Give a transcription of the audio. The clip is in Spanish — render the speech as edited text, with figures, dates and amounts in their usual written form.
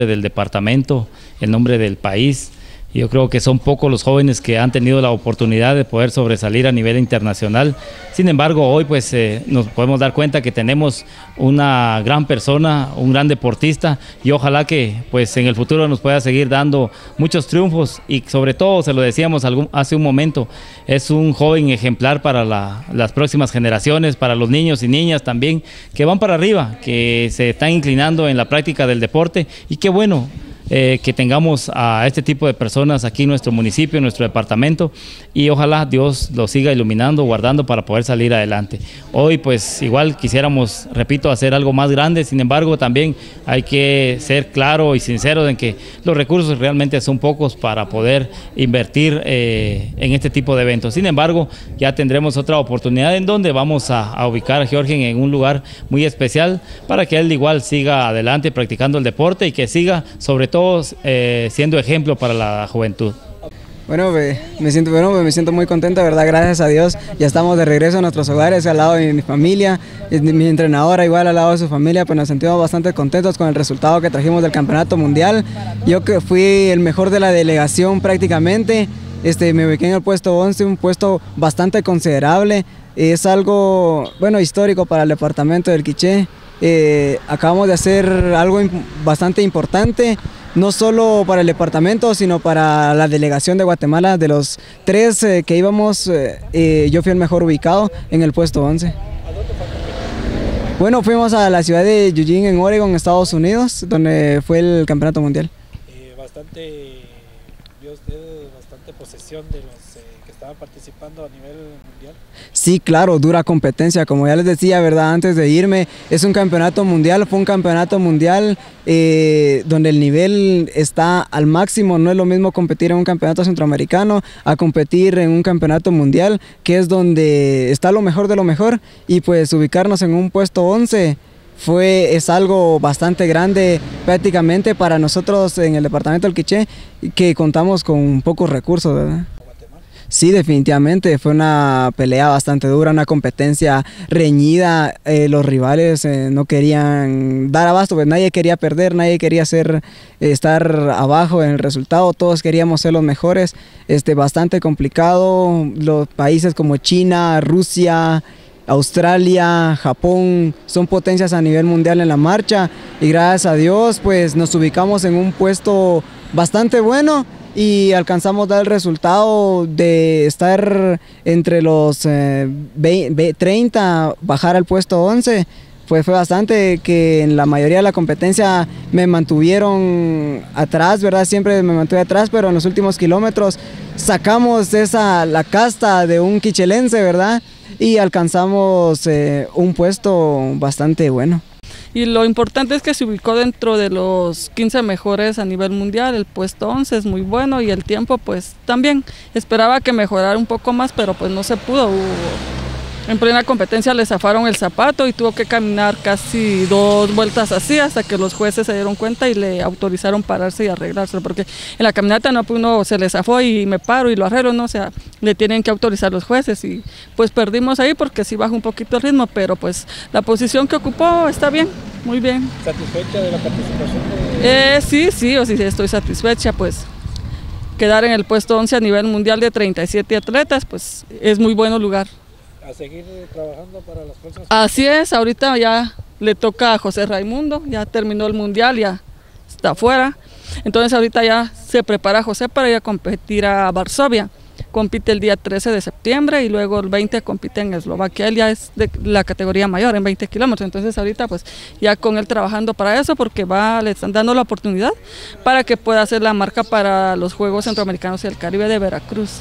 Del departamento, el nombre del país. Yo creo que son pocos los jóvenes que han tenido la oportunidad de poder sobresalir a nivel internacional. Sin embargo, hoy pues nos podemos dar cuenta que tenemos una gran persona, un gran deportista, y ojalá que pues en el futuro nos pueda seguir dando muchos triunfos, y sobre todo, se lo decíamos hace un momento, es un joven ejemplar para las próximas generaciones, para los niños y niñas también, que van para arriba, que se están inclinando en la práctica del deporte, y qué bueno que tengamos a este tipo de personas aquí en nuestro municipio, en nuestro departamento, y ojalá Dios los siga iluminando, guardando para poder salir adelante. Hoy pues igual quisiéramos, repito, hacer algo más grande. Sin embargo, también hay que ser claro y sincero en que los recursos realmente son pocos para poder invertir en este tipo de eventos. Sin embargo, ya tendremos otra oportunidad en donde vamos a ubicar a Georgen en un lugar muy especial para que él igual siga adelante practicando el deporte y que siga sobre todo siendo ejemplo para la juventud. Bueno, me siento muy contento, ¿verdad? Gracias a Dios, ya estamos de regreso a nuestros hogares, al lado de mi familia, mi entrenadora igual al lado de su familia, pues nos sentimos bastante contentos con el resultado que trajimos del campeonato mundial. Yo que fui el mejor de la delegación prácticamente, me ubiqué en el puesto 11, un puesto bastante considerable, es algo, bueno, histórico para el departamento del Quiché. Acabamos de hacer algo bastante importante, no solo para el departamento, sino para la delegación de Guatemala. De los 3 que íbamos, yo fui el mejor ubicado en el puesto 11. Bueno, fuimos a la ciudad de Eugene, en Oregon, Estados Unidos, donde fue el campeonato mundial. ¿Vio usted bastante posesión de los que estaban participando a nivel mundial? Sí, claro, dura competencia, como ya les decía, ¿verdad? Antes de irme, es un campeonato mundial, fue un campeonato mundial donde el nivel está al máximo. No es lo mismo competir en un campeonato centroamericano a competir en un campeonato mundial, que es donde está lo mejor de lo mejor, y pues ubicarnos en un puesto 11 es algo bastante grande prácticamente para nosotros en el departamento del Quiché, que contamos con pocos recursos, ¿verdad? Sí, definitivamente, fue una pelea bastante dura, una competencia reñida. Los rivales no querían dar abasto, pues nadie quería perder, nadie quería estar abajo en el resultado, todos queríamos ser los mejores. Bastante complicado, los países como China, Rusia, Australia, Japón, son potencias a nivel mundial en la marcha, y gracias a Dios pues nos ubicamos en un puesto bastante bueno y alcanzamos a dar el resultado de estar entre los 30, bajar al puesto 11. Pues fue bastante, que en la mayoría de la competencia me mantuvieron atrás, ¿verdad? Siempre me mantuve atrás, pero en los últimos kilómetros sacamos la casta de un quichelense, ¿verdad? Y alcanzamos un puesto bastante bueno. Y lo importante es que se ubicó dentro de los 15 mejores a nivel mundial. El puesto 11 es muy bueno, y el tiempo pues también. Esperaba que mejorara un poco más, pero pues no se pudo. En plena competencia le zafaron el zapato y tuvo que caminar casi 2 vueltas así, hasta que los jueces se dieron cuenta y le autorizaron pararse y arreglárselo, porque en la caminata no, pues uno se le zafó y me paro y lo arreglo, ¿no? O sea, le tienen que autorizar los jueces, y pues perdimos ahí porque sí bajó un poquito el ritmo, pero pues la posición que ocupó está bien, muy bien. ¿Satisfecha de la participación? Sí, estoy satisfecha, pues quedar en el puesto 11 a nivel mundial de 37 atletas, pues es muy buen lugar. ¿A seguir trabajando para las próximas? Así es, ahorita ya le toca a José Raimundo, ya terminó el mundial, ya está afuera. Entonces ahorita ya se prepara José para ir a competir a Varsovia. Compite el día 13 de septiembre y luego el 20 compite en Eslovaquia. Él ya es de la categoría mayor, en 20 kilómetros. Entonces ahorita pues ya con él trabajando para eso, porque le están dando la oportunidad para que pueda hacer la marca para los Juegos Centroamericanos y el Caribe de Veracruz.